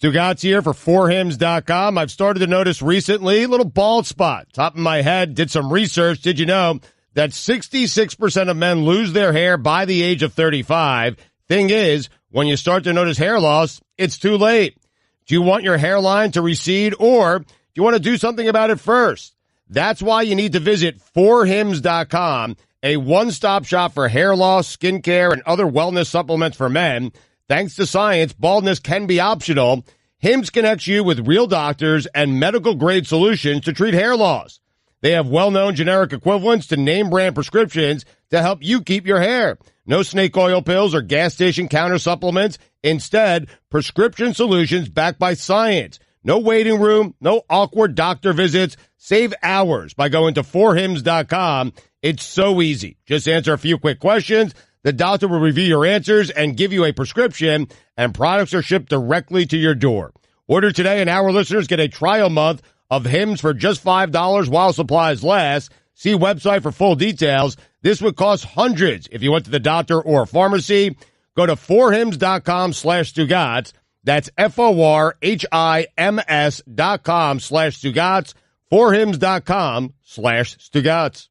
Stugotz here for forhims.com. I've started to notice recently a little bald spot. Top of my head, did some research. Did you know that 66% of men lose their hair by the age of 35? Thing is, when you start to notice hair loss, it's too late. Do you want your hairline to recede, or do you want to do something about it first? That's why you need to visit forhims.com, a one-stop shop for hair loss, skincare, and other wellness supplements for men. Thanks to science, baldness can be optional. Hims connects you with real doctors and medical-grade solutions to treat hair loss. They have well-known generic equivalents to name-brand prescriptions to help you keep your hair. No snake oil pills or gas station counter supplements. Instead, prescription solutions backed by science. No waiting room, no awkward doctor visits. Save hours by going to forhims.com. It's so easy. Just answer a few quick questions. The doctor will review your answers and give you a prescription, and products are shipped directly to your door. Order today, and our listeners get a trial month of Hims for just $5 while supplies last. See website for full details. This would cost hundreds if you went to the doctor or a pharmacy. Go to forhims.com/Stugotz. That's forhims.com/Stugotz. forhims.com/Stugotz.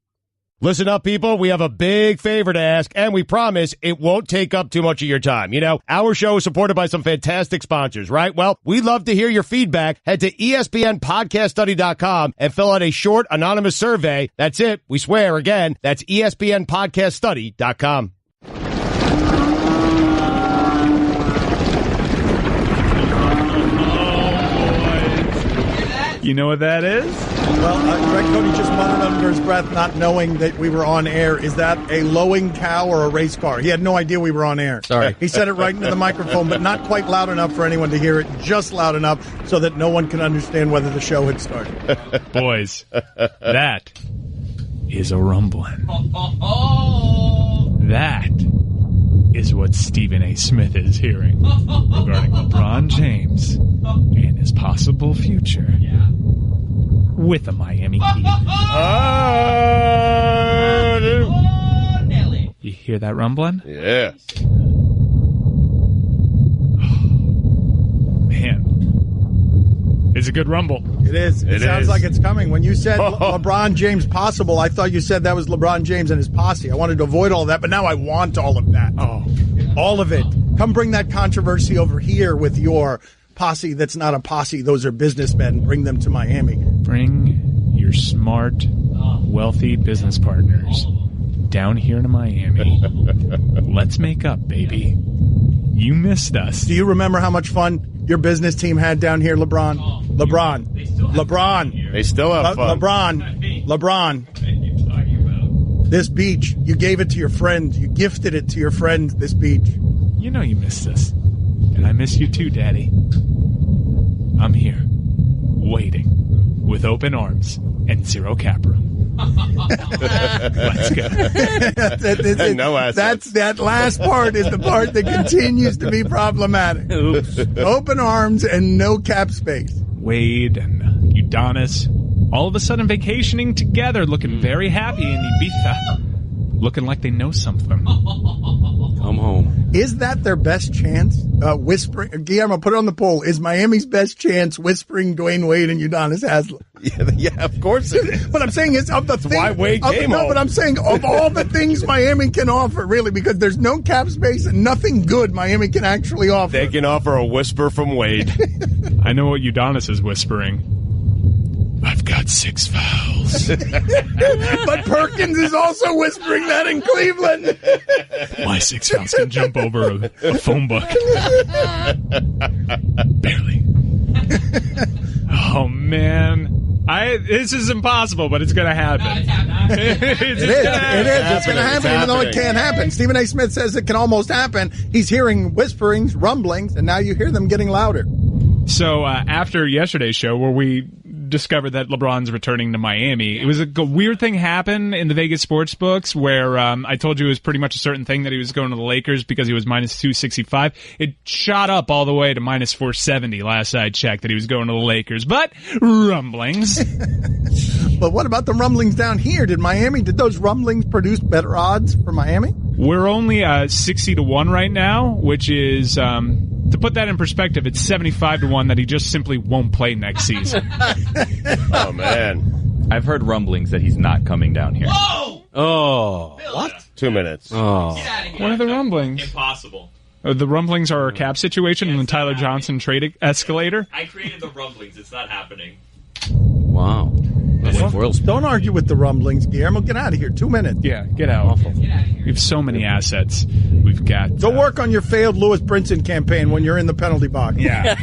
Listen up, people. We have a big favor to ask, and we promise it won't take up too much of your time. You know, our show is supported by some fantastic sponsors, right? Well, we'd love to hear your feedback. Head to ESPNpodcaststudy.com and fill out a short, anonymous survey. That's it. We swear, again, that's ESPNpodcaststudy.com. You know what that is? Well, Greg Cote just muttered under his breath, not knowing that we were on air. Is that a lowing cow or a race car? He had no idea we were on air. Sorry. He said it right into the microphone, but not quite loud enough for anyone to hear it, just loud enough so that no one can understand whether the show had started. Boys, that is a rumbling. That is what Stephen A. Smith is hearing regarding LeBron James and his possible future with the Miami Heat. You hear that rumbling? Yeah. Man, it's a good rumble. It is. It sounds like it's coming. When you said LeBron James possible, I thought you said that was LeBron James and his posse. I wanted to avoid all that, but now I want all of that. Oh. All of it. Come bring that controversy over here with your posse that's not a posse. Those are businessmen. Bring them to Miami. Bring your smart, wealthy business partners down here to Miami. Let's make up, baby. You missed us. Do you remember how much fun your business team had down here, LeBron? LeBron. They still have fun. LeBron. This beach, you gave it to your friend. You gifted it to your friend, this beach. You know you missed us. And I miss you too, Daddy. I'm here, waiting, with open arms and zero cap room. Let's go. No assets. That last part is the part that continues to be problematic. Oops. Open arms and no cap space. Wade and Udonis, all of a sudden vacationing together, looking very happy in Ibiza, looking like they know something. Come home. Is that their best chance? Whispering, Guillermo, put it on the poll. Is Miami's best chance whispering Dwayne Wade and Udonis Haslem? Yeah, of course it is. But I'm saying it's of the thing. Why Wade came home. But I'm saying of all the things Miami can offer, really, because there's no cap space and nothing good Miami can actually offer. They can offer a whisper from Wade. I know what Udonis is whispering. I've got 6 fouls. But Perkins is also whispering that in Cleveland. My 6 fouls can jump over a phone book. Barely. Oh, man. This is impossible, but it's going to happen. It is. It's going to happen, even though it can't happen. Stephen A. Smith says it can almost happen. He's hearing whisperings, rumblings, and now you hear them getting louder. So after yesterday's show, where we discovered that LeBron's returning to Miami, it was a weird thing happened in the Vegas sports books where I told you it was pretty much a certain thing that he was going to the Lakers because he was minus 265. It shot up all the way to minus 470 last I checked that he was going to the Lakers. But rumblings. But what about the rumblings down here? Did those rumblings produce better odds for Miami? We're only 60-1 right now, which is To put that in perspective, it's 75-1 that he just simply won't play next season. Oh, man. I've heard rumblings that he's not coming down here. Whoa! Oh. What? 2 minutes. Oh. Get out of here. What are the rumblings? Impossible. The rumblings are a cap situation and the Tyler Johnson trade escalator? I created the rumblings. It's not happening. Wow. Don't argue with the rumblings, Guillermo. Get out of here. 2 minutes. Yeah, get out. Get out of here. We have so many assets. We've got... Go work on your failed Lewis Brinson campaign when you're in the penalty box. Yeah.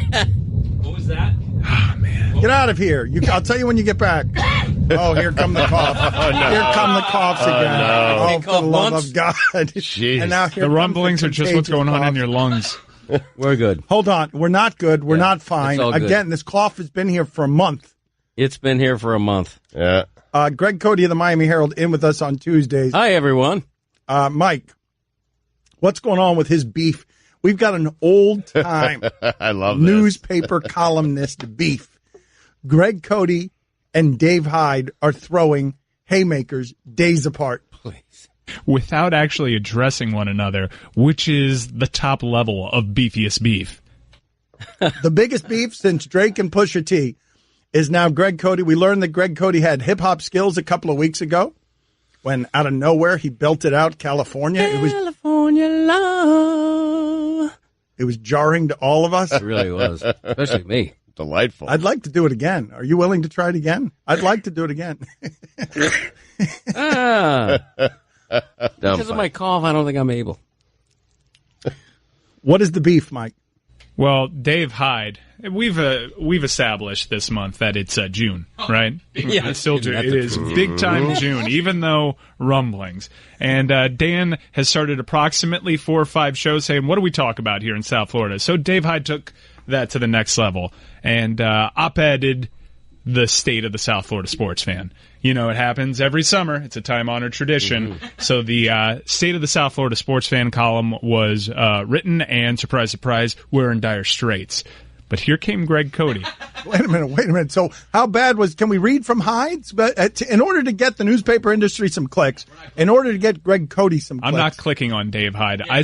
What was that? Oh, man. Get out of here. I'll tell you when you get back. Oh, here come the cough. Here come the coughs again. no. Oh, for the love of God. Jeez. And now here The comes rumblings the are just what's going on in your lungs. We're good. Hold on. We're not good. We're not fine. it's all good. Again, this cough has been here for a month. It's been here for a month. Yeah. Greg Cote of the Miami Herald in with us on Tuesdays. Hi, everyone. Mike, what's going on with his beef? We've got an old-time I love this. newspaper columnist beef. Greg Cote and Dave Hyde are throwing haymakers days apart. Please. Without actually addressing one another, which is the top level of beefiest beef. The biggest beef since Drake and Pusha T is now Greg Cote. We learned that Greg Cote had hip-hop skills a couple of weeks ago when out of nowhere he belted out California. California love. It was jarring to all of us. It really was, especially me. Delightful. I'd like to do it again. Are you willing to try it again? I'd like to do it again. Because of my cough, I don't think I'm able. What is the beef, Mike? Well, Dave Hyde, we've established this month that it's June, right? Yeah. It's still June. It is big time June, even though rumblings. And Dan has started approximately 4 or 5 shows saying, what do we talk about here in South Florida? So Dave Hyde took that to the next level and op-eded the state of the South Florida sports fan. You know, it happens every summer. It's a time-honored tradition. Mm-hmm. So the State of the South Florida Sports Fan column was written, and surprise, surprise, we're in dire straits. But here came Greg Cote. Wait a minute. So how bad can we read from Hyde's? But in order to get the newspaper industry some clicks, in order to get Greg Cote some clicks. I'm not clicking on Dave Hyde. Yeah.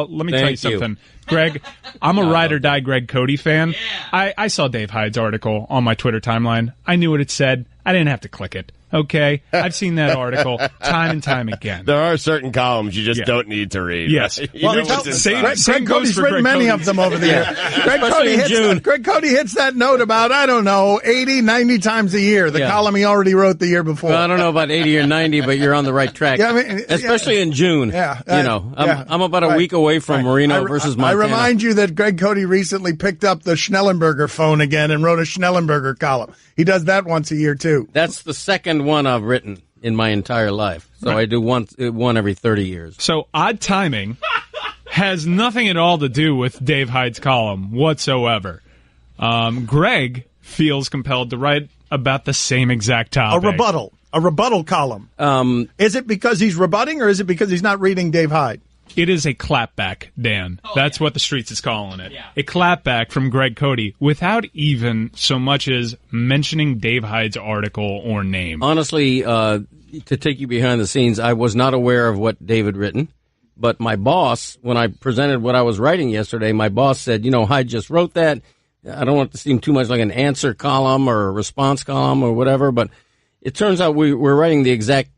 Let me tell you something. Greg, I'm a ride or die Greg Cote fan. Yeah. I saw Dave Hyde's article on my Twitter timeline. I knew what it said. I didn't have to click it. Okay, I've seen that article time and time again. There are certain columns you just don't need to read. Yes. Right? Well, Greg Cote's written many of them over the years. Greg Cote hits that note about, 80, 90 times a year, the column he already wrote the year before. Well, I don't know about 80 or 90, but you're on the right track. Yeah, I mean, especially in June. Yeah. I'm about a week away from Marino versus Montana. I remind you that Greg Cote recently picked up the Schnellenberger phone again and wrote a Schnellenberger column. He does that once a year, too. That's the second one I've written in my entire life. So I do one every 30 years. So odd timing has nothing at all to do with Dave Hyde's column whatsoever. Greg feels compelled to write about the same exact topic. A rebuttal column. Is it because he's rebutting or is it because he's not reading Dave Hyde? It is a clapback, Dan. That's what the streets is calling it. Yeah. A clapback from Greg Cote without even so much as mentioning Dave Hyde's article or name. Honestly, to take you behind the scenes, I was not aware of what Dave had written. But my boss, when I presented what I was writing yesterday, my boss said, Hyde just wrote that. I don't want it to seem too much like an answer column or a response column or whatever. But it turns out we're writing the exact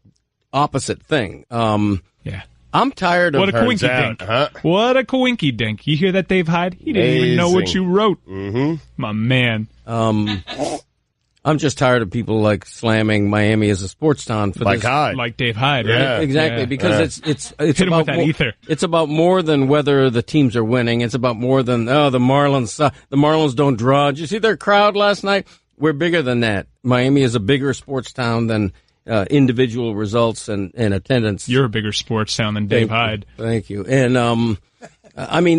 opposite thing. Yeah. I'm tired of What a coinky dink. Huh? What a coinky dink. You hear that, Dave Hyde? He didn't even know what you wrote. Mm-hmm. My man. I'm just tired of people slamming Miami as a sports town for this. Hyde. Like Dave Hyde, right? Yeah. Exactly, because it's Hit him about with that ether. It's about more than whether the teams are winning. It's about more than the Marlins. The Marlins don't draw. Did you see their crowd last night? We're bigger than that. Miami is a bigger sports town than individual results and attendance. You're a bigger sports town than Dave Hyde. Thank you. And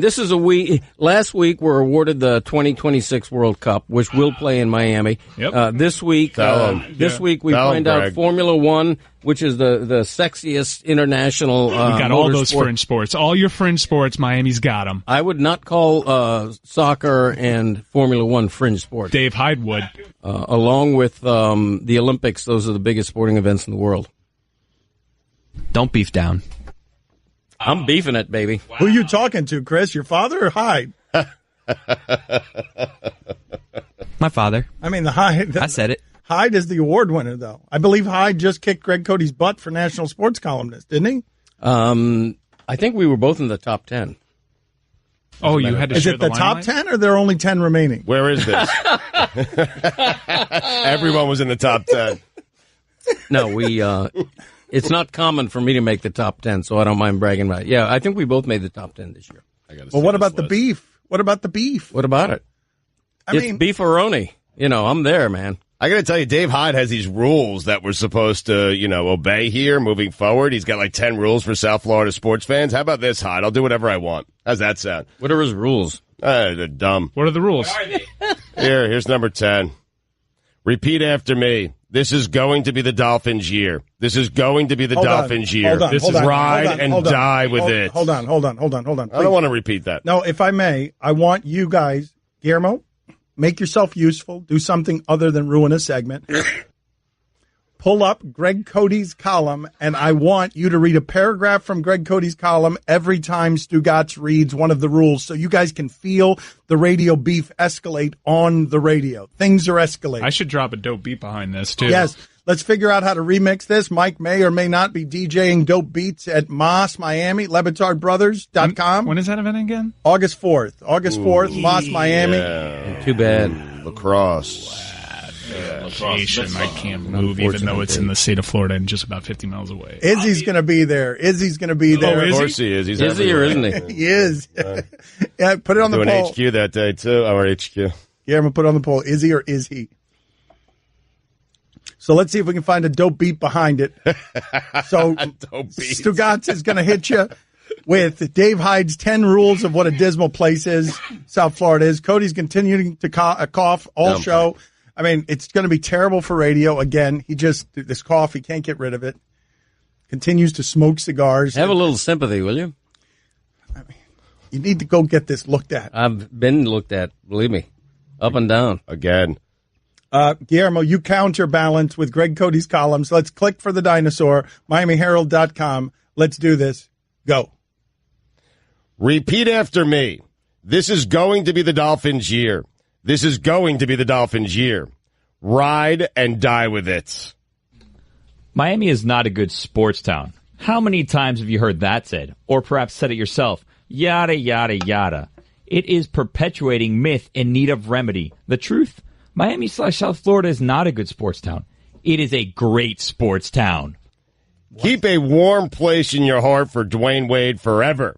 this is a week. Last week we're awarded the 2026 World Cup, which will play in Miami. Yep. This week, we find out Formula One, which is the sexiest international. We got all those fringe sports. All your fringe sports, Miami's got them. I would not call soccer and Formula One fringe sports. Dave Hyde would. Along with the Olympics, those are the biggest sporting events in the world. Don't beef down. I'm beefing it, baby. Wow. Who are you talking to, Chris? Your father or Hyde? My father. I mean, I said it. Hyde is the award winner, though. I believe Hyde just kicked Greg Cote's butt for National Sports Columnist, didn't he? I think we were both in the top 10. Oh, you had to Is share it the top limelight? 10 or there are only 10 remaining? Where is this? Everyone was in the top 10. No, it's not common for me to make the top 10, so I don't mind bragging about it. Yeah, I think we both made the top 10 this year. Well, what about the beef? What about the beef? What about it? It's beefaroni. I'm there, man. I got to tell you, Dave Hyde has these rules that we're supposed to, obey here moving forward. He's got like 10 rules for South Florida sports fans. How about this, Hyde? I'll do whatever I want. How's that sound? What are his rules? They're dumb. What are the rules? Here's number 10. Repeat after me. This is going to be the Dolphins' year. This is going to be the Dolphins' year. This is ride and die with it. Hold on. I don't want to repeat that. No, if I may, I want you guys, Guillermo, make yourself useful. Do something other than ruin a segment. Pull up Greg Cote's column, and I want you to read a paragraph from Greg Cote's column every time Stugotz reads one of the rules so you guys can feel the radio beef escalate on the radio. Things are escalating. I should drop a dope beat behind this, too. Yes. Let's figure out how to remix this. Mike may or may not be DJing dope beats at Moss, Miami, LeBatardBrothers.com. When is that event again? August 4th. August 4th, Moss, Miami. Yeah. Too bad. Lacrosse. Location. I can't move, even though it's in the state of Florida and just about 50 miles away. Izzy's going to be there. Izzy's going to be there. Of course he is. Is he or isn't he? He is. Yeah, put it on the Doing poll. HQ that day, too. Our HQ. Yeah, I'm going to put it on the poll. Is he or is he? So let's see if we can find a dope beat behind it. So Stugotz is going to hit you with Dave Hyde's 10 rules of what a dismal place is, South Florida is. Cody's continuing to cough all show. I mean, it's going to be terrible for radio. Again, this cough, he can't get rid of it. Continues to smoke cigars. Have a little sympathy, will you? I mean, you need to go get this looked at. I've been looked at, believe me, up and down. Again. Guillermo, you counterbalance with Greg Cote's columns. Let's click for the dinosaur, MiamiHerald.com. Let's do this. Go. Repeat after me. This is going to be the Dolphins' year. This is going to be the Dolphins' year. Ride and die with it. Miami is not a good sports town. How many times have you heard that said? Or perhaps said it yourself? Yada, yada, yada. It is perpetuating myth in need of remedy. The truth? Miami/South Florida is not a good sports town. It is a great sports town. Keep a warm place in your heart for Dwayne Wade forever.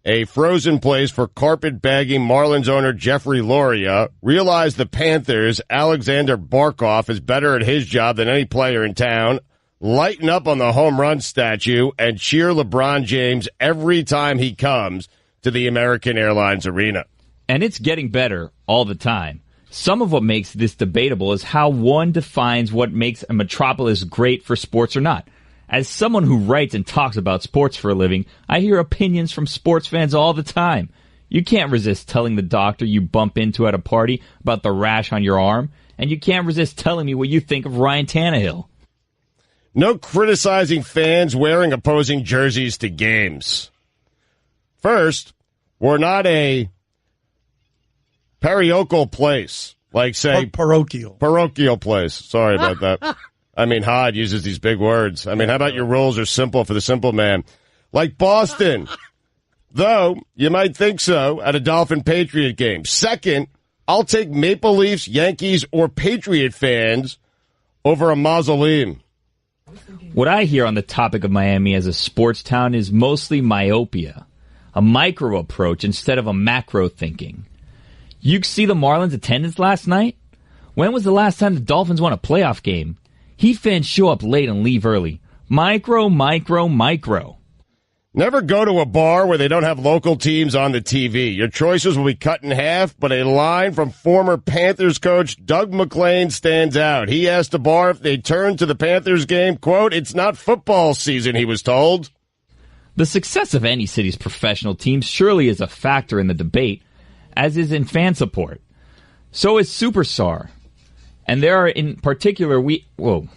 A frozen place for carpet-bagging Marlins owner Jeffrey Loria. Realize the Panthers' Alexander Barkov is better at his job than any player in town. Lighten up on the home run statue and cheer LeBron James every time he comes to the American Airlines Arena. And it's getting better all the time. Some of what makes this debatable is how one defines what makes a metropolis great for sports or not. As someone who writes and talks about sports for a living, I hear opinions from sports fans all the time. You can't resist telling the doctor you bump into at a party about the rash on your arm, and you can't resist telling me what you think of Ryan Tannehill. No criticizing fans wearing opposing jerseys to games. First, we're not a parochial place, like, say, parochial place. Sorry about that. I mean, Hyde uses these big words. I mean, how about your rules are simple for the simple man? Like Boston. Though, you might think so at a Dolphin-Patriot game. Second, I'll take Maple Leafs, Yankees, or Patriot fans over a mausoleum. What I hear on the topic of Miami as a sports town is mostly myopia, a micro approach instead of a macro thinking. You see the Marlins' attendance last night? When was the last time the Dolphins won a playoff game? Heat fans show up late and leave early. Micro, micro, micro. Never go to a bar where they don't have local teams on the TV. Your choices will be cut in half, but a line from former Panthers coach Doug McClain stands out. He asked the bar if they turned to the Panthers game, quote, "It's not football season," he was told. The success of any city's professional team surely is a factor in the debate, as is in fan support. So is Superstar. And there in particular, we have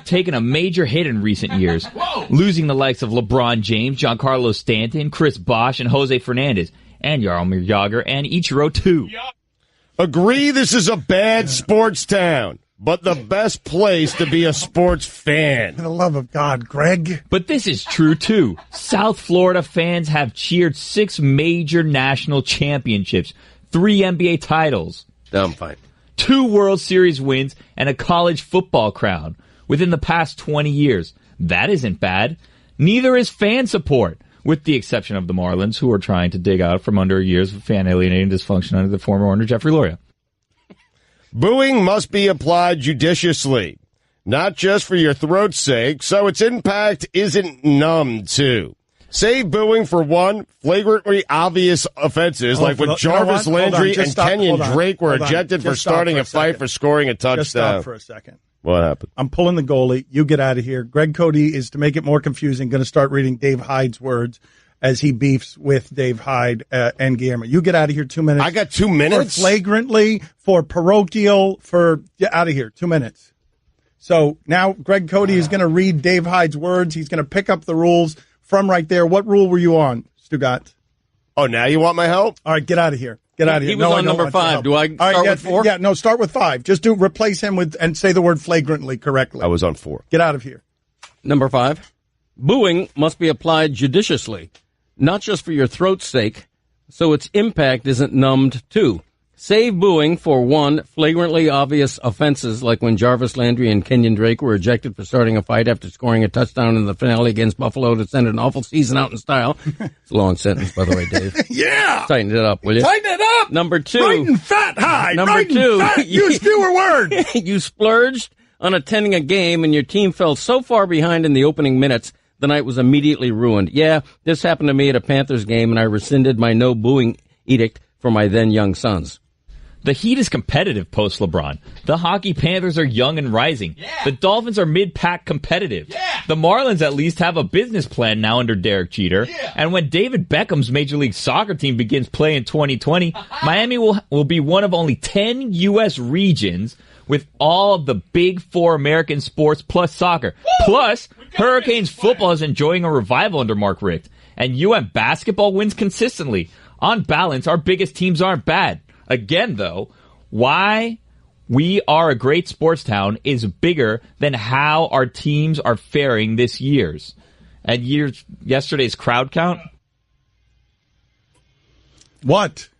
taken a major hit in recent years, losing the likes of LeBron James, Giancarlo Stanton, Chris Bosh, and Jose Fernandez. and Jaromir Jagr and Ichiro too. Agree this is a bad sports town, but the best place to be a sports fan. For the love of God, Greg. But this is true, too. South Florida fans have cheered 6 major national championships, 3 NBA titles, I'm fine. 2 World Series wins, and a college football crown within the past 20 years. That isn't bad. Neither is fan support, with the exception of the Marlins, who are trying to dig out from under years of fan alienating dysfunction under the former owner Jeffrey Loria. Booing must be applied judiciously, not just for your throat's sake, so its impact isn't numbed too. Save booing for 1, flagrantly obvious offenses like when Jarvis Landry and Kenyon Drake were ejected for starting a fight for scoring a touchdown. Just stop for a second. What happened? I'm pulling the goalie. You get out of here. Greg Cote is, to make it more confusing, going to start reading Dave Hyde's words as he beefs with Dave Hyde and Guillermo. You get out of here 2 minutes. I got 2 minutes? For flagrantly, for parochial, get out of here. 2 minutes. So now Greg Cote is going to read Dave Hyde's words. He's going to pick up the rules from right there. What rule were you on, Stugotz? Oh, now you want my help? All right, get out of here. Get out of here. He was on number 5. Do I start with 4? Yeah, no, start with 5. Just replace him with and say the word flagrantly correctly. I was on 4. Get out of here. Number 5. Booing must be applied judiciously, not just for your throat's sake, so its impact isn't numbed too. Save booing for 1, flagrantly obvious offenses like when Jarvis Landry and Kenyon Drake were ejected for starting a fight after scoring a touchdown in the finale against Buffalo to send an awful season out in style. It's a long sentence, by the way, Dave. Yeah! Tighten it up, will you? Tighten it up! Number 2. Right and fat high! Number right 2. Fat, use fewer words! You splurged on attending a game and your team fell so far behind in the opening minutes, the night was immediately ruined. Yeah, this happened to me at a Panthers game, and I rescinded my no booing edict for my then young sons. The Heat is competitive post-LeBron. The Hockey Panthers are young and rising. Yeah. The Dolphins are mid-pack competitive. Yeah. The Marlins at least have a business plan now under Derek Jeter. Yeah. And when David Beckham's Major League Soccer team begins play in 2020, Miami will be one of only 10 U.S. regions with all the big 4 American sports plus soccer. Woo! Plus, Hurricanes football is enjoying a revival under Mark Richt. And UM basketball wins consistently. On balance, our biggest teams aren't bad. Again, though, why we are a great sports town is bigger than how our teams are faring this year's. And yesterday's crowd count? What?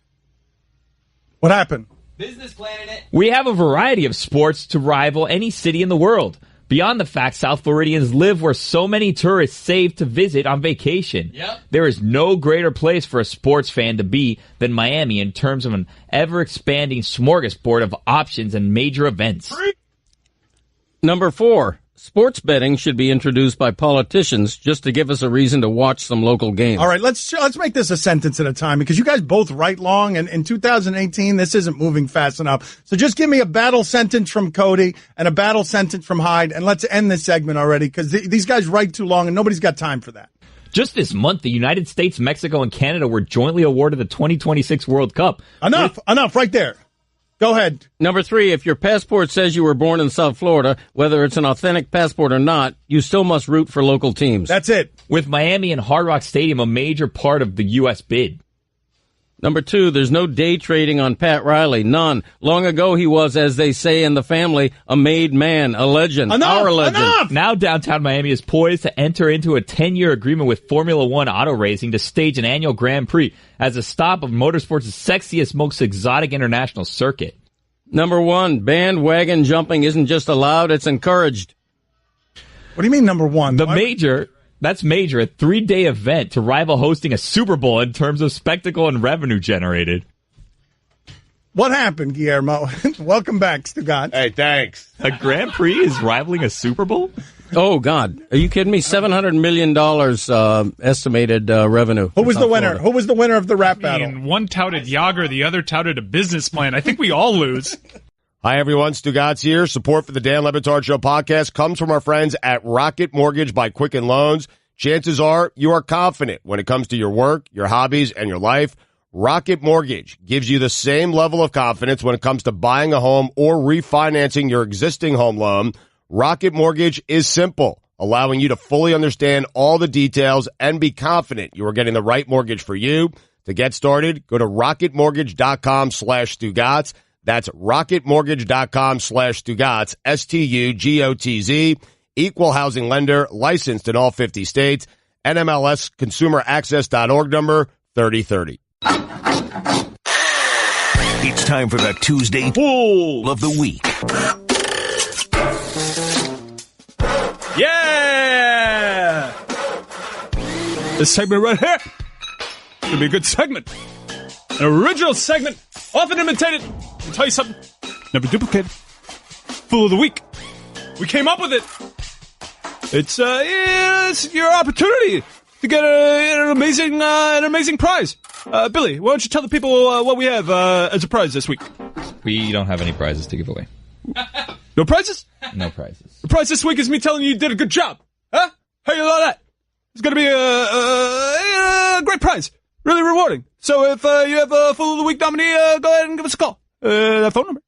What happened? Business planning it. We have a variety of sports to rival any city in the world. Beyond the fact South Floridians live where so many tourists save to visit on vacation. Yep. There is no greater place for a sports fan to be than Miami in terms of an ever-expanding smorgasbord of options and major events. Number 4. Sports betting should be introduced by politicians just to give us a reason to watch some local games. All right, let's make this a sentence at a time because you guys both write long, and in 2018, this isn't moving fast enough. So just give me a battle sentence from Cody and a battle sentence from Hyde, and let's end this segment already because these guys write too long, and nobody's got time for that. Just this month, the United States, Mexico, and Canada were jointly awarded the 2026 World Cup. Enough right there. Go ahead. Number 3, if your passport says you were born in South Florida, whether it's an authentic passport or not, you still must root for local teams. That's it. With Miami and Hard Rock Stadium a major part of the U.S. bid. Number 2, there's no day trading on Pat Riley. None. Long ago he was, as they say in the family, a made man, a legend. Our legend. Enough! Now downtown Miami is poised to enter into a 10-year agreement with Formula One Auto Racing to stage an annual Grand Prix as a stop of motorsports' sexiest, most exotic international circuit. Number 1, bandwagon jumping isn't just allowed, it's encouraged. What do you mean, number 1? That's major, a 3-day event to rival hosting a Super Bowl in terms of spectacle and revenue generated. What happened, Guillermo? Welcome back, Stugotz. Hey, thanks. A Grand Prix is rivaling a Super Bowl? Oh, God. Are you kidding me? $700 million estimated revenue. Who was the winner? Florida. Who was the winner of the rap battle? One touted Jagr, the other touted a business plan. I think we all lose. Hi, everyone. Stugotz here. Support for the Dan Le Batard Show podcast comes from our friends at Rocket Mortgage by Quicken Loans. Chances are you are confident when it comes to your work, your hobbies, and your life. Rocket Mortgage gives you the same level of confidence when it comes to buying a home or refinancing your existing home loan. Rocket Mortgage is simple, allowing you to fully understand all the details and be confident you are getting the right mortgage for you. To get started, go to rocketmortgage.com/Stugotz. That's rocketmortgage.com/Stugotz, Stugotz, equal housing lender, licensed in all 50 states, NMLS consumeraccess.org number 3030. It's time for the Tuesday Fool of the Week. Yeah! This segment right here could be a good segment. An original segment, often imitated. Let me tell you something, never duplicated. Fool of the Week. We came up with it. It's your opportunity to get an amazing prize. Billy, why don't you tell the people what we have as a prize this week? We don't have any prizes to give away. No prizes? No prizes. The prize this week is me telling you did a good job. Huh? How you like that? It's going to be a great prize. Really rewarding. So if you have a Fool of the Week nominee, go ahead and give us a call. That phone number,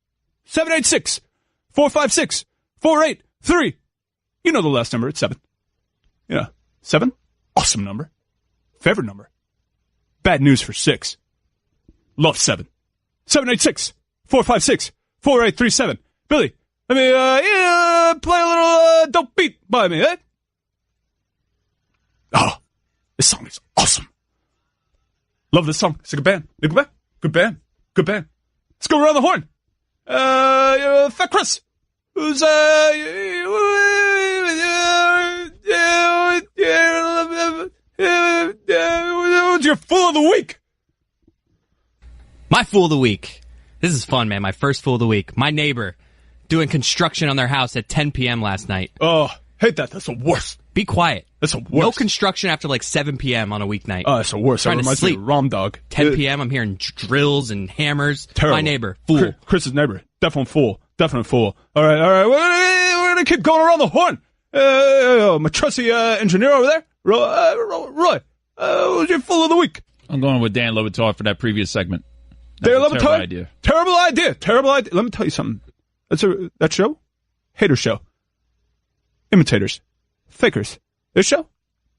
786-456-4833. You know the last number, it's 7. Yeah, 7? Awesome number. Favorite number. Bad news for 6. Love 7. 786-456-4837. Billy, let me play a little dope beat by me, eh? Oh, this song is awesome. Love this song. It's a good band. Good band. Good band. Good band. Let's go around the horn. Fat Chris, who's your Fool of the Week? My Fool of the Week. This is fun, man. My first Fool of the Week. My neighbor doing construction on their house at 10 p.m. last night. Oh, hate that. That's the worst. Be quiet. That's the worst. No construction after like 7 p.m. on a weeknight. Oh, that's the worst. That Trying to reminds me sleep. of Rom Dog. 10 p.m. I'm hearing drills and hammers. Terrible. My neighbor, fool. Chris's neighbor. Definite fool. Definite fool. All right. We're going to keep going around the horn. My trusty engineer over there, Roy. Who's your Fool of the Week? I'm going with Dan Levitard for that previous segment. Dan That's a Levitard? terrible idea. Terrible idea. Let me tell you something. That show? Hater show. Imitators. Fakers. This show?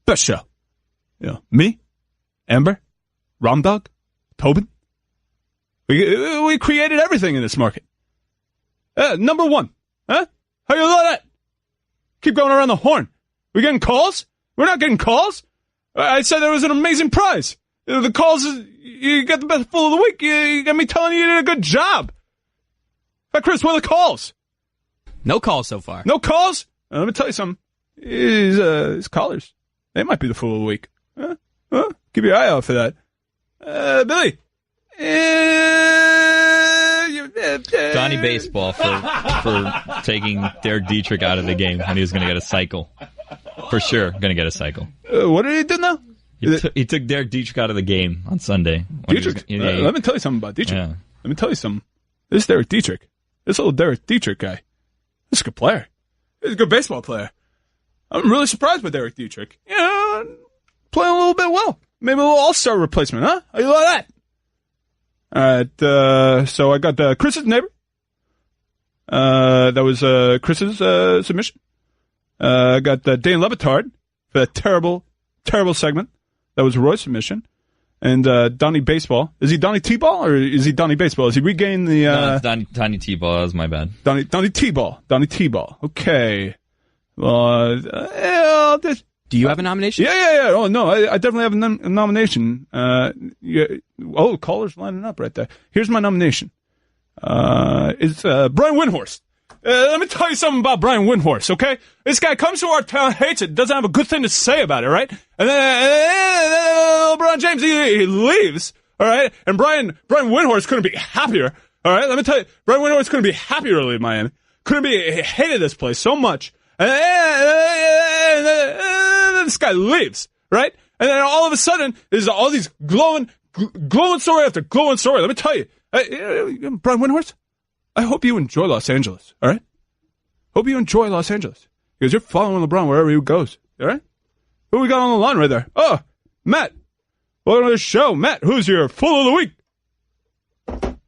Best show. You know, me, Amber, Romdog, Tobin. We created everything in this market. Number one. Huh? How you like that? Keep going around the horn. We getting calls? We're not getting calls. I said there was an amazing prize. The calls is, you got the best Fool of the Week. You got me telling you did a good job. Hey, Chris, what are the calls? No calls so far. No calls? Let me tell you something. His callers, they might be the Fool of the Week. Huh? Keep your eye out for that. Billy. Donnie Baseball for taking Derek Dietrich out of the game when he was going to get a cycle. For sure, going to get a cycle. What did he do now? He took Derek Dietrich out of the game on Sunday. Dietrich? Let me tell you something about Dietrich. Yeah. Let me tell you something. This Derek Dietrich, this little Derek Dietrich guy, this is a good player. He's a good baseball player. I'm really surprised by Derek Dietrich. Yeah, playing a little bit well. Maybe a little all-star replacement, huh? How you like that? All right, so I got Chris's neighbor. That was Chris's submission. I got Dane Levitard for that terrible segment. That was Roy's submission. And Donnie Baseball. Is he Donnie T-Ball or is he Donnie Baseball? Has he regained the... No, it's Donnie T-Ball. That was my bad. Donnie T-Ball. Donnie T-Ball. Okay. Well, Do you have a nomination? Yeah. Oh, no, I definitely have a nomination. Callers lining up right there. Here's my nomination. It's Brian Windhorst. Let me tell you something about Brian Windhorst, okay? This guy comes to our town, hates it, doesn't have a good thing to say about it, right? And then LeBron James, he leaves, all right? And Brian Windhorst couldn't be happier, all right? Let me tell you, Brian Windhorst couldn't be happier to leave Miami. He hated this place so much. And this guy leaves, right? And then all of a sudden, there's all these glowing story after glowing story. Let me tell you, Brian Windhorst, I hope you enjoy Los Angeles, all right? Hope you enjoy Los Angeles. Because you're following LeBron wherever he goes, all right? Who we got on the line right there? Oh, Matt. Welcome to the show. Matt, who's your Fool of the Week?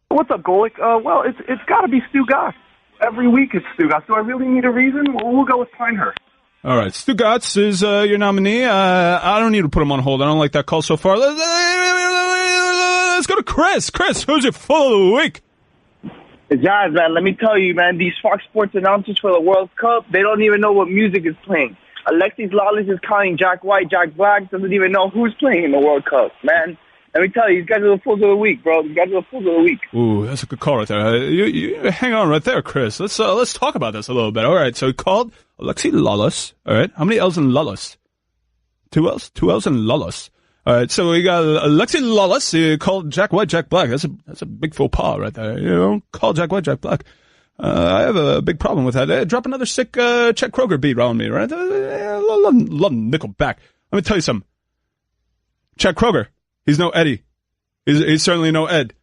What's up, Golick? Well, it's got to be Stugotz. Every week it's Stugotz. Do I really need a reason? We'll go with Pinehurst. All right, Stugotz is your nominee. I don't need to put him on hold. I don't like that call so far. Let's go to Chris. Chris, who's your fool of the week? Jazz, man, let me tell you, man, these Fox Sports announcers for the World Cup, they don't even know what music is playing. Alexis Lawless is calling Jack White, Jack Black, doesn't even know who's playing in the World Cup, man. Let me tell you, these guys are the fools of the week, bro. These guys are the fools of the week. Ooh, that's a good call right there. You hang on right there, Chris. Let's talk about this a little bit. All right, so he called Alexis Lawless. All right, how many L's in Lawless? 2 L's? 2 L's in Lawless. All right, so we got Alexis Lawless. He called Jack White, Jack Black. That's a big faux pas right there. You know, call Jack White, Jack Black. I have a big problem with that. Drop another sick Chet Kroger beat on me, right? Love Nickelback. Let me tell you something. Chet Kroger, he's no Eddie. He's certainly no Ed.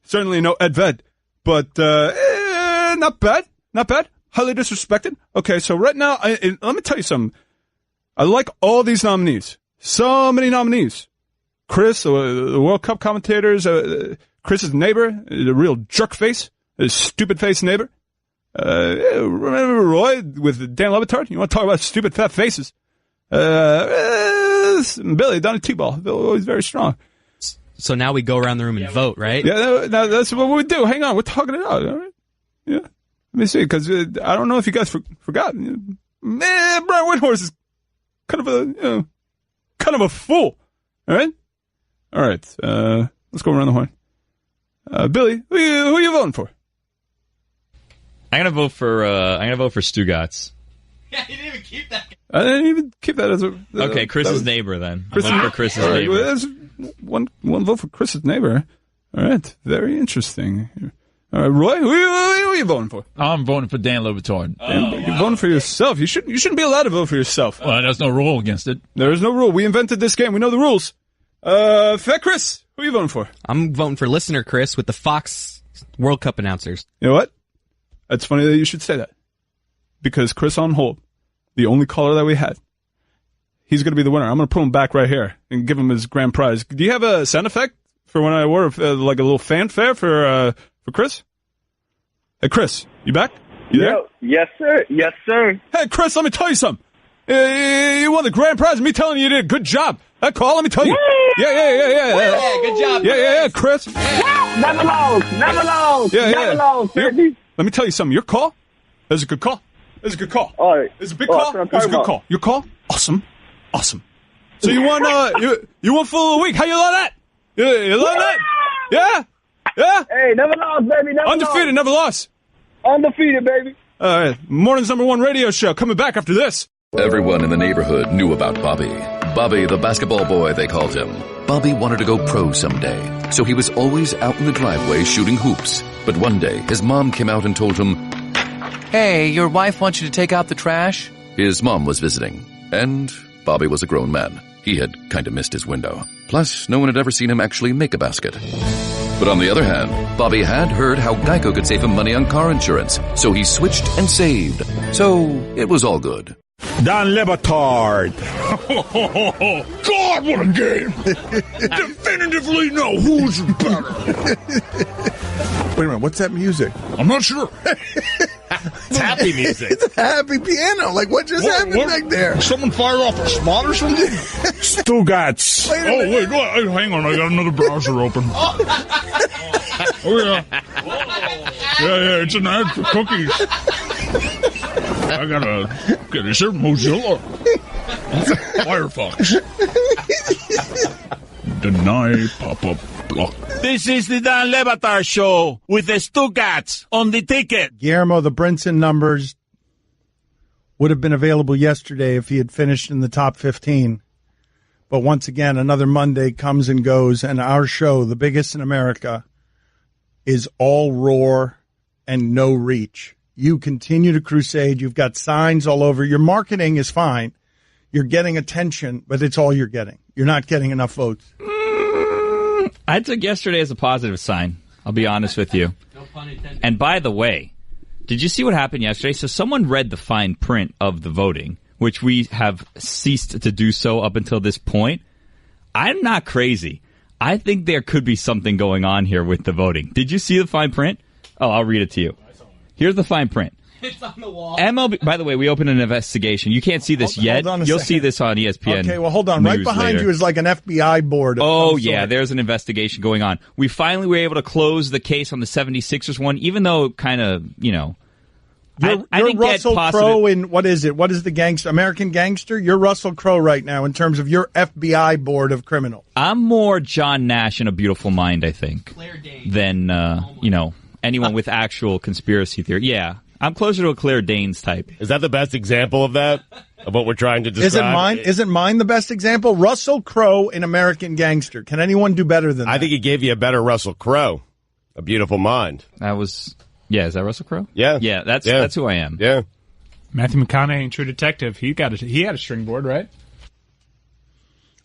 Certainly no Ed Ved. But not bad. Not bad. Highly disrespected. Okay, so right now, let me tell you something. I like all these nominees. So many nominees. Chris, the World Cup commentators, Chris's neighbor, the real jerk face, his stupid face neighbor. Remember Roy with Dan Lebatard? You want to talk about stupid fat faces? Billy down at T-ball. Always very strong. So now we go around the room and vote, right? Yeah, that's what we do. Hang on, we're talking it out. All right? Yeah. Let me see, because I don't know if you guys forgot. Man, Brian Windhorst is kind of a fool. All right? All right. Let's go around the horn. Billy, who are you voting for? I'm gonna vote for Stugotz. Yeah, he didn't even keep that. I didn't even keep that as a... okay, Chris's neighbor then. Vote for Chris's neighbor. Well, that's one vote for Chris's neighbor. All right, very interesting. All right, Roy, who are you voting for? I'm voting for Dan Lebatard. You're voting for yourself. You shouldn't be allowed to vote for yourself. Well, there's no rule against it. There is no rule. We invented this game. We know the rules. Fat Chris, who are you voting for? I'm voting for listener Chris with the Fox World Cup announcers. You know what? It's funny that you should say that. Because Chris on hold, the only caller that we had, he's going to be the winner. I'm going to put him back right here and give him his grand prize. Do you have a sound effect for when I order like a little fanfare for Chris? Hey, Chris, you back? You there? Yes, sir. Yes, sir. Hey, Chris, let me tell you something. You won the grand prize. Me telling you did a good job. That call, let me tell you. Yeah. Yeah, good job. Yeah, Chris. Never lost. Never lost. Never lost, baby. Let me tell you something. Your call, that was a good call. It was a good call. All right. It was a big call. It was a good call. Your call, awesome. So you won. You won Fool of the Week. How you love that? You love that? Yeah. Hey, never lost, baby. Undefeated, never lost. Undefeated, baby. All right. Morning's #1 radio show coming back after this. Everyone in the neighborhood knew about Bobby. Bobby, the basketball boy, they called him. Bobby wanted to go pro someday, so he was always out in the driveway shooting hoops. But one day, his mom came out and told him, "Hey, your wife wants you to take out the trash?" His mom was visiting, and Bobby was a grown man. He had kind of missed his window. Plus, no one had ever seen him actually make a basket. But on the other hand, Bobby had heard how Geico could save him money on car insurance, so he switched and saved. So, it was all good. Dan Lebatard. God, what a game. Definitively know who's better. Wait a minute, what's that music? I'm not sure. It's happy music. It's a happy piano. Like, what just happened back there? Someone fired off a spot or something? Stugotz. Wait, hang on. I got another browser open. Oh, yeah. Yeah, it's an ad for cookies. I gotta get a certain Mozilla. Firefox. Deny pop-up block. This is the Dan Lebatard Show with the Stugotz on the ticket. Guillermo, the Brinson numbers would have been available yesterday if he had finished in the top 15. But once again, another Monday comes and goes, and our show, the biggest in America, is all roar and no reach. You continue to crusade. You've got signs all over. Your marketing is fine. You're getting attention, but it's all you're getting. You're not getting enough votes. I took yesterday as a positive sign. I'll be honest with you. No pun intended. And by the way, did you see what happened yesterday? So someone read the fine print of the voting, which we have ceased to do so up until this point. I'm not crazy. I think there could be something going on here with the voting. Did you see the fine print? Oh, I'll read it to you. Here's the fine print. It's on the wall. MLB, by the way, we opened an investigation. You can't see this yet. Hold on a You'll second. see this on ESPN. Okay, well, hold on. Right News behind later. you is like an FBI board. Oh, yeah, there's an investigation going on. We finally were able to close the case on the 76ers one, even though kind of, You're didn't Russell get positive. Crowe in, what is it? What is the gangster? American Gangster? You're Russell Crowe right now in terms of your FBI board of criminals. I'm more John Nash in A Beautiful Mind, I think, than, anyone with actual conspiracy theory. Yeah, I'm closer to a Claire Danes type. Is that the best example of that? Of what we're trying to describe? Isn't mine the best example? Russell Crowe in American Gangster. Can anyone do better than that? I think he gave you a better Russell Crowe. A Beautiful Mind. That was, is that Russell Crowe? Yeah. Yeah, that's who I am. Yeah. Matthew McConaughey in True Detective. He had a string board, right?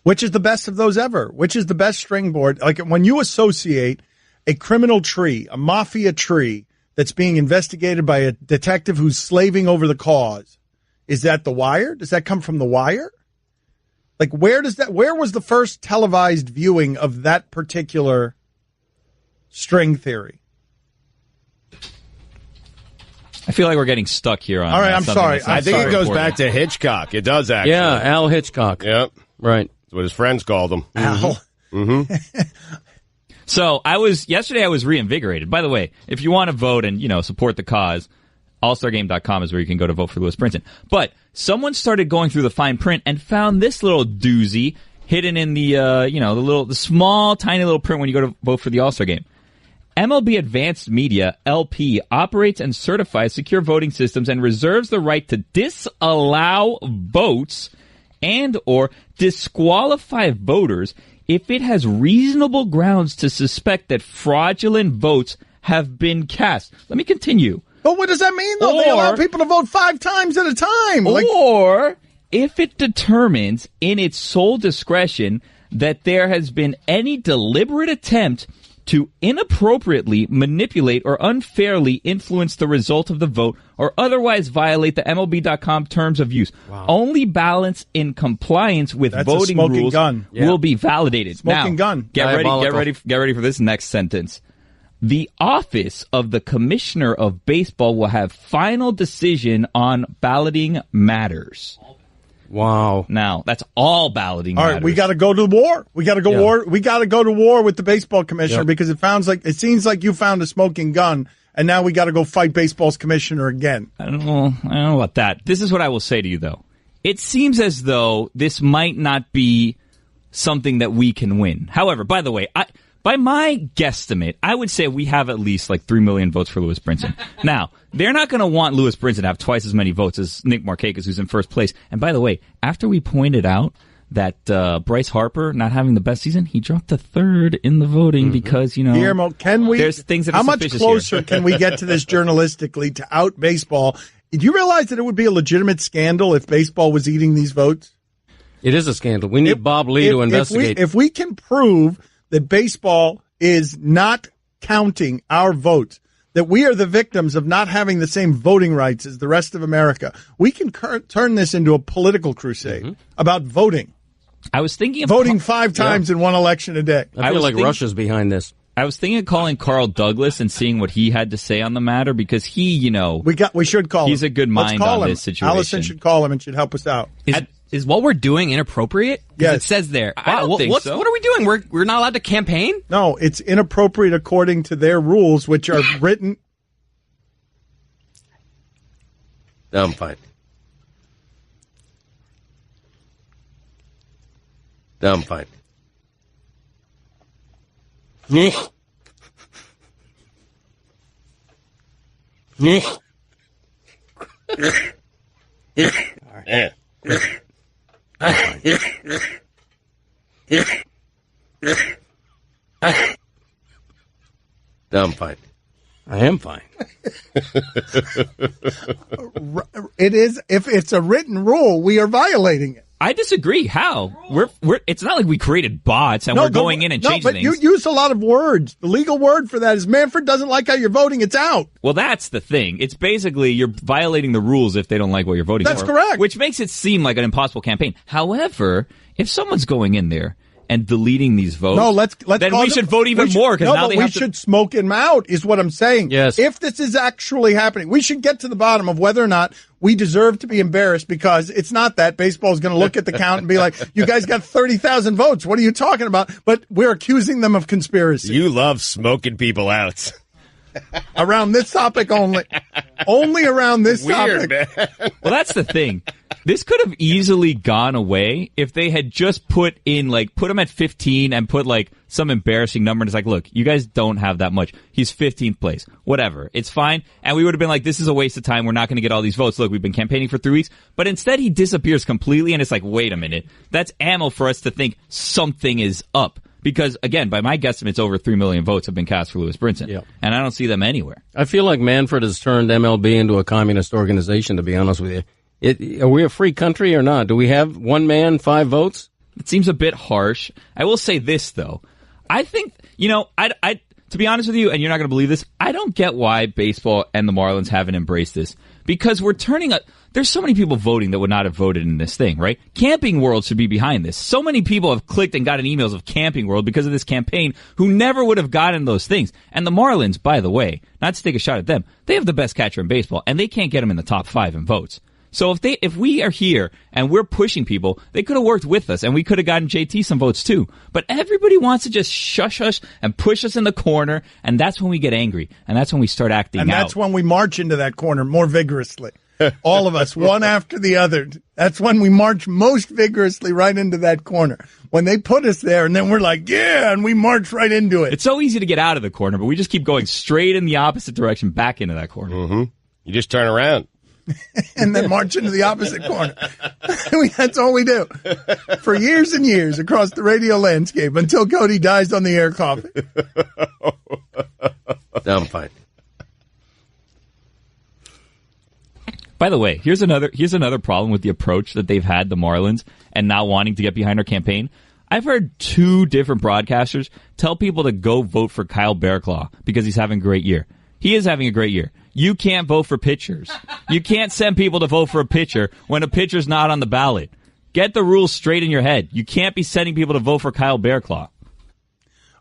Which is the best of those ever? Which is the best string board? Like when you associate a criminal tree, a mafia tree that's being investigated by a detective who's slaving over the cause, is that The Wire? Does that come from The Wire? Like where was the first televised viewing of that particular string theory? I feel like we're getting stuck here on. All right, I'm sorry. I think it goes back to Hitchcock. It does actually. Yeah, Al Hitchcock. Yep. Right. That's what his friends called him. Al. Mm-hmm. So yesterday I was reinvigorated. By the way, if you want to vote and, support the cause, allstargame.com is where you can go to vote for Lewis Brinson. But someone started going through the fine print and found this little doozy hidden in the, the small, tiny little print when you go to vote for the All-Star Game. MLB Advanced Media, LP, operates and certifies secure voting systems and reserves the right to disallow votes and or disqualify voters if it has reasonable grounds to suspect that fraudulent votes have been cast. Let me continue. But what does that mean, though? They allow people to vote 5 times at a time. Or if it determines in its sole discretion that there has been any deliberate attempt to inappropriately manipulate or unfairly influence the result of the vote or otherwise violate the MLB.com terms of use. Wow. Only ballots in compliance with voting rules will be validated. Smoking gun. Get ready for this next sentence. The office of the Commissioner of Baseball will have final decision on balloting matters. Wow. Now, that's all balloting All right, matters. we got to go to war. We got to go war. We got to go to war with the baseball commissioner because it seems like you found a smoking gun, and now we got to go fight baseball's commissioner again. I don't know about that. This is what I will say to you, though. It seems as though this might not be something that we can win. However, by the way, by my guesstimate, I would say we have at least like 3 million votes for Lewis Brinson. Now, they're not going to want Lewis Brinson to have twice as many votes as Nick Markakis, who's in first place. And by the way, after we pointed out that Bryce Harper not having the best season, he dropped to third in the voting because, Guillermo, there's things that are how much suspicious closer here. can we get to this journalistically to out baseball? Did you realize that it would be a legitimate scandal if baseball was eating these votes? It is a scandal. We need Bob Lee to investigate. If we can prove that baseball is not counting our votes, that we are the victims of not having the same voting rights as the rest of America, we can turn this into a political crusade about voting. I was thinking of voting 5 times in one election a day. I feel like Russia's behind this. I was thinking of calling Carl Douglas and seeing what he had to say on the matter because he, we should call him. He's a good mind on this situation. Allison should call him and should help us out. Is what we're doing inappropriate? Yes. It says there. I don't think so. What are we doing? We're not allowed to campaign? No, it's inappropriate according to their rules, which are written. I'm fine. I'm fine. I'm fine. I am fine. It is. If it's a written rule, we are violating it. I disagree. How? It's not like we created bots and we're going in and changing things. No, but you use a lot of words. The legal word for that is Manfred doesn't like how you're voting. It's out. Well, that's the thing. It's basically you're violating the rules if they don't like what you're voting for. That's correct. Which makes it seem like an impossible campaign. However, if someone's going in there and deleting these votes, no, let's then we should vote even more because now we should smoke him out. Is what I'm saying. Yes. If this is actually happening, we should get to the bottom of whether or not we deserve to be embarrassed, because it's not that baseball is going to look at the count and be like, "You guys got 30,000 votes. What are you talking about?" But we're accusing them of conspiracy. You love smoking people out. Around this topic only. Only around this Weird, topic. Man. Well, that's the thing. This could have easily gone away if they had just put them at 15 and put some embarrassing number. And it's like, look, you guys don't have that much. He's 15th place. Whatever. It's fine. And we would have been like, this is a waste of time. We're not going to get all these votes. Look, we've been campaigning for 3 weeks. But instead he disappears completely. And it's like, wait a minute. That's ammo for us to think something is up. Because, again, by my guesstimates, over 3 million votes have been cast for Lewis Brinson. Yep. And I don't see them anywhere. I feel like Manfred has turned MLB into a communist organization, to be honest with you. Are we a free country or not? Do we have 1 man, 5 votes? It seems a bit harsh. I will say this, though. I think, I to be honest with you, and you're not going to believe this, I don't get why baseball and the Marlins haven't embraced this. Because we're there's so many people voting that would not have voted in this thing, right? Camping World should be behind this. So many people have clicked and gotten emails of Camping World because of this campaign who never would have gotten those things. And the Marlins, by the way, not to take a shot at them, they have the best catcher in baseball, and they can't get him in the top 5 in votes. So if we are here and we're pushing people, they could have worked with us and we could have gotten JT some votes too. But everybody wants to just shush us and push us in the corner, and that's when we get angry, and that's when we start acting out. And that's when we march into that corner more vigorously. All of us, one after the other. That's when we march most vigorously right into that corner. When they put us there, and then we're like, yeah, and we march right into it. It's so easy to get out of the corner, but we just keep going straight in the opposite direction back into that corner. Mm-hmm. You just turn around. And then march into the opposite corner. That's all we do. For years and years across the radio landscape until Cody dies on the air coughing. I'm fine. By the way, here's another problem with the approach that they've had, the Marlins, and now wanting to get behind our campaign. I've heard 2 different broadcasters tell people to go vote for Kyle Bearclaw because he's having a great year. He is having a great year. You can't vote for pitchers. You can't send people to vote for a pitcher when a pitcher's not on the ballot. Get the rules straight in your head. You can't be sending people to vote for Kyle Bearclaw.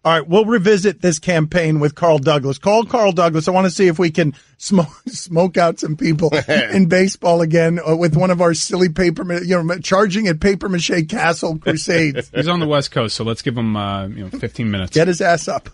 All right, we'll revisit this campaign with Carl Douglas. Call Carl Douglas. I want to see if we can smoke out some people in baseball again with one of our silly charging at paper mache castle crusades. He's on the West Coast, so let's give him 15 minutes. Get his ass up.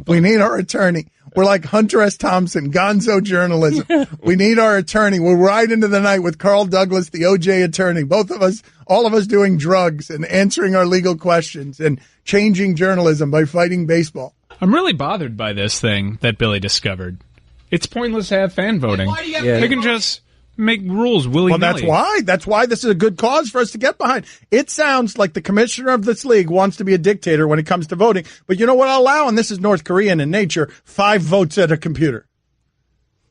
We need our attorney. We're like Hunter S. Thompson, gonzo journalism. We need our attorney. We'll ride into the night with Carl Douglas, the OJ attorney. Both of us, all of us doing drugs and answering our legal questions and changing journalism by fighting baseball. I'm really bothered by this thing that Billy discovered. It's pointless to have fan voting. They can just make rules willy-nilly. Well, that's why this is a good cause for us to get behind. It sounds like the commissioner of this league wants to be a dictator when it comes to voting. But you know what I'll allow, and this is North Korean in nature, 5 votes at a computer.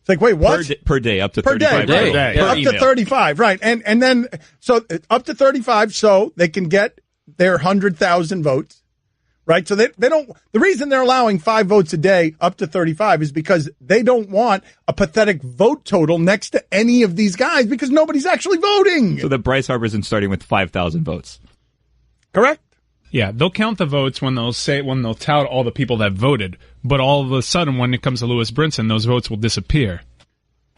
It's like, wait, what? Per day, up to per 35. Day. Per day. Up to 35, right. And then, so up to 35, so they can get their 100,000 votes. Right, so they don't. The reason they're allowing 5 votes a day up to 35 is because they don't want a pathetic vote total next to any of these guys because nobody's actually voting. So that Bryce Harper isn't starting with 5,000 votes. Correct. Yeah, they'll count the votes when they'll tout all the people that voted, but all of a sudden when it comes to Lewis Brinson, those votes will disappear.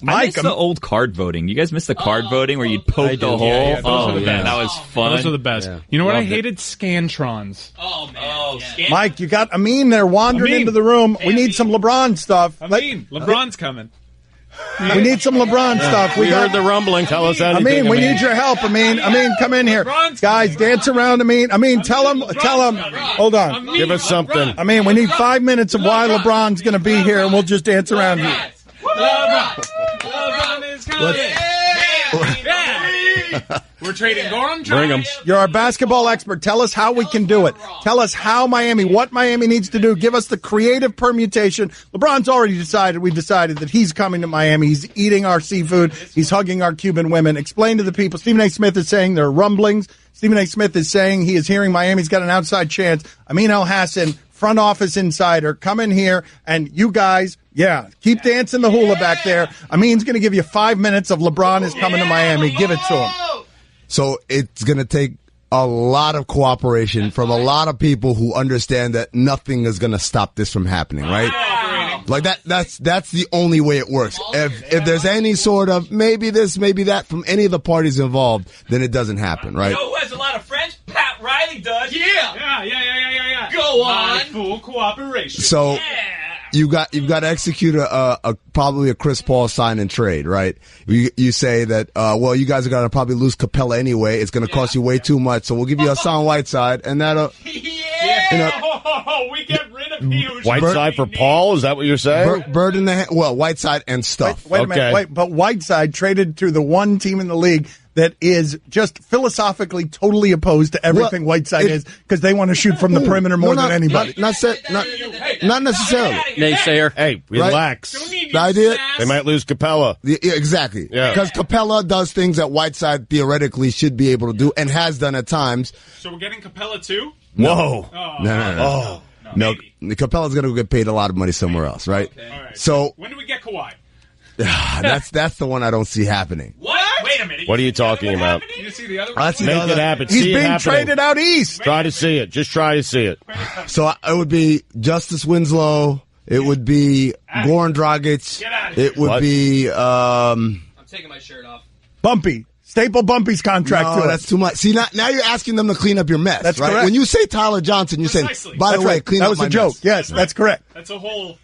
I miss the old card voting. You guys miss the card voting where you'd poke the hole? Yeah, those are the best. That was fun. Those are the best. Yeah. You know what? I hated Scantrons. Oh, man. Mike, you got Amin there wandering into the room. We need some LeBron stuff. LeBron's coming. We need some LeBron stuff. We heard the rumbling. Tell us anything. Amin, we need your help, Amin. Amin, come in here. Guys, dance around, Amin. Amin, tell him. Hold on. Give us something. Amin, we need 5 minutes of why LeBron's going to be here, and we'll just dance around you. LeBron is coming. We're trading Goran. Bring him. You're our basketball expert. Tell us how we can do it. Tell us what Miami needs to do. Give us the creative permutation. LeBron's already decided. We've decided that he's coming to Miami. He's eating our seafood. He's hugging our Cuban women. Explain to the people. Stephen A. Smith is saying there are rumblings. Stephen A. Smith is saying he is hearing Miami's got an outside chance. Amin El-Hassan, front office insider, come in here, and you guys, keep dancing the hula back there. Amin's going to give you 5 minutes of LeBron is coming to Miami. Give it to him. So it's going to take a lot of cooperation from a lot of people who understand that nothing is going to stop this from happening, right? Like that's the only way it works. If there's any sort of maybe this, maybe that from any of the parties involved, then it doesn't happen, right? You know who has a lot of friends? Pat Riley does. Yeah. Go on. Full cooperation. So you've got to execute probably a Chris Paul sign and trade, right? You say that well, you guys are going to probably lose Capella anyway. It's going to cost you way too much, so we'll give you Hassan Whiteside, and that'll we get rid of you. Whiteside for Paul? Is that what you're saying? Bird in the hand. Well, Whiteside and stuff. Wait a minute. But Whiteside traded to the one team in the league that is just philosophically totally opposed to everything Whiteside is because they want to shoot from the perimeter more than anybody. Not necessarily. Naysayer. Hey, relax. The idea they might lose Capella. Yeah, exactly. Because Capella does things that Whiteside theoretically should be able to do and has done at times. So we're getting Capella too? Whoa. Oh. No. Capella's going to get paid a lot of money somewhere else, right? Okay. All right. So when do we get Kawhi? that's the one I don't see happening. What? Wait a minute. What are you talking about? You see the other I see Make it happen. He's See it being happening. traded out east. Try to see it. Just try to see it. So it would be Justice Winslow. It would be Goran Dragic. It would be I'm taking my shirt off. Bumpy. Staple Bumpy's contract. No, that's too much. See, now you're asking them to clean up your mess. That's right? correct. When you say Tyler Johnson, you're saying, by the way, clean that up was my a joke. mess. Yes, that's correct. That's a whole.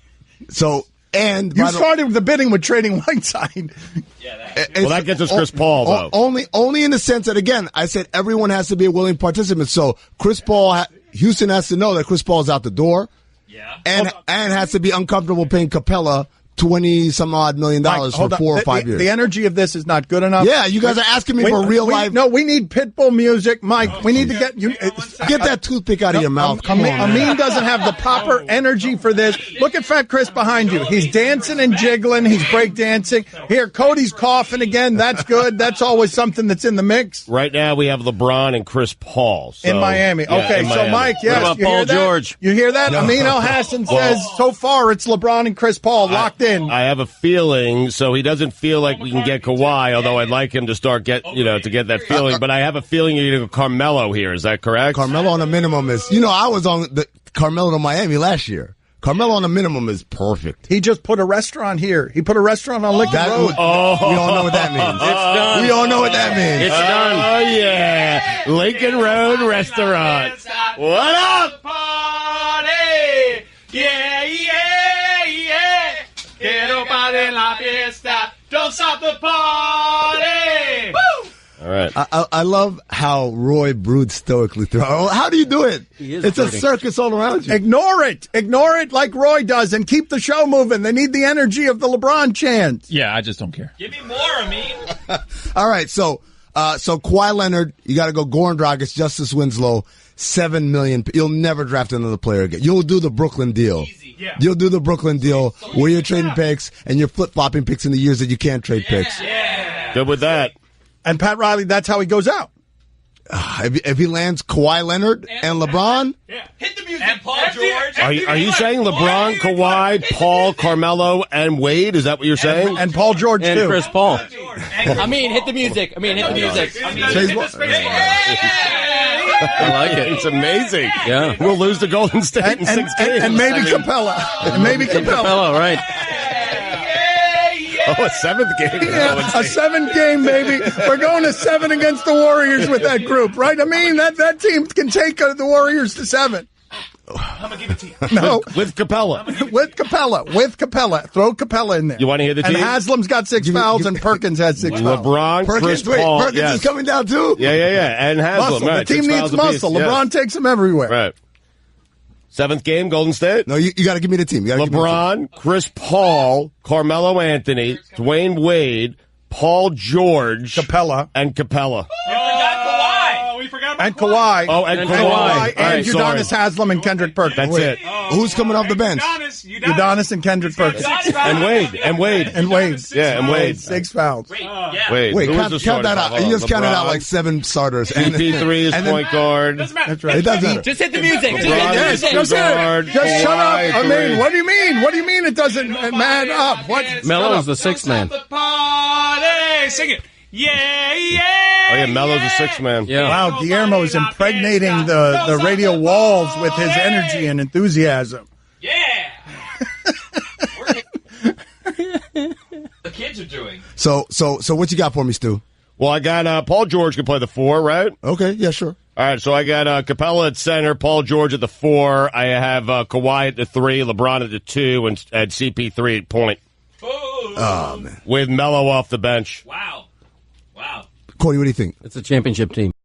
So, and you started the bidding with trading Whiteside. Well, that gets us Chris Paul, though. Only in the sense that, again, I said everyone has to be a willing participant. So Chris Paul, Houston has to know that Chris Paul's out the door. Yeah. And has to be uncomfortable paying Capella $20-some-odd million for 4 or 5 years. The energy of this is not good enough. Yeah, you guys are asking me for real life. No, we need Pitbull music, Mike. We need to get that toothpick out of your mouth. Come on, Amin doesn't have the proper energy for this. Look at Fat Chris behind you. He's dancing and jiggling. He's breakdancing. Here, Cody's coughing again. That's good. That's always something that's in the mix. Right now, we have LeBron and Chris Paul. So, in Miami. Okay, in so Miami. Mike, yes. What about Paul George? You hear that? Amin El-Hassan says so far it's LeBron and Chris Paul locked in. I have a feeling, so he doesn't feel like we can get Kawhi, although I'd like him to start to get that feeling. But I have a feeling you're going to go Carmelo here. Is that correct? Carmelo on a minimum is, I was on the Carmelo to Miami last year. Carmelo on a minimum is perfect. He just put a restaurant here. He put a restaurant on Lincoln Road. We all know what that means. It's done. We all know what that means. It's done. Oh, yeah. Lincoln Road Restaurant. What up? Party! Yeah. Quiero para la fiesta. Don't stop the party! Woo! All right. I love how Roy broods stoically through. How do you do it? It's a circus all around you. Ignore it. Ignore it like Roy does and keep the show moving. They need the energy of the LeBron chants. Yeah, I just don't care. Give me more, Amin. All right, so Kawhi Leonard, you got to go Goran Dragic, Justice Winslow, $7 million. You'll never draft another player again. You'll do the Brooklyn deal. Yeah. You'll do the Brooklyn deal where you're trading picks and you're flip-flopping picks in the years that you can't trade picks. Yeah. Good with that. And Pat Riley, that's how he goes out. If he lands Kawhi Leonard and LeBron, Hit the music. And Paul George. Are you saying LeBron, Kawhi, Paul, Carmelo, and Wade? Is that what you're saying? And Paul George, And too. Chris Paul. Amin, hit the music. Amin, hit the music. I like it. It's amazing. Yeah. We'll lose to Golden State in 6 games. And maybe Capella. And maybe Capella. Right. Oh, a 7th game. Yeah, a 7th game, baby. We're going to 7 against the Warriors with that group, right? I mean, that team can take the Warriors to 7. I'm going to give it to you. No. With Capella. With Capella. Throw Capella in there. You want to hear the team? And Haslam's got 6 fouls and Perkins has 6 fouls. LeBron, Chris Paul. Perkins is coming down too. Yeah. And Haslam. Muscle. Right, The team 6 needs fouls apiece. muscle. LeBron takes them everywhere. Right. 7th game, Golden State. No, you got to give me the team. LeBron, Chris Paul, Carmelo Anthony, Dwayne Wade, Paul George, Capella. and Capella. We forgot about And Kawhi. Oh, and Kawhi. And Udonis Haslam and Kendrick Perkins. That's it. Who's coming off the bench? Udonis and Kendrick Perkins. And Wade. Yeah, and Wade. 6 fouls. Wade. Wait, Who was count the starter? that out. You just counted out like 7 starters. CP3 is point guard. That's right. It doesn't matter. Just hit the music. LeBron is Just guard. Just shut up. Kawhi, I mean, three. what do you mean? What do you mean it doesn't man up? What? Melo's the 6th man. Party! Sing it. Yeah, yeah. Oh, yeah, Melo's a sixth man. Yeah. Wow, Guillermo is impregnating the radio walls with his energy and enthusiasm. Yeah. The kids are doing. So what you got for me, Stu? Well, I got Paul George can play the 4, right? Okay, yeah, sure. All right, so I got Capella at center, Paul George at the 4. I have Kawhi at the 3, LeBron at the 2, and CP3 at point. Oh, man. With Melo off the bench. Wow. Cody, what do you think? It's a championship team.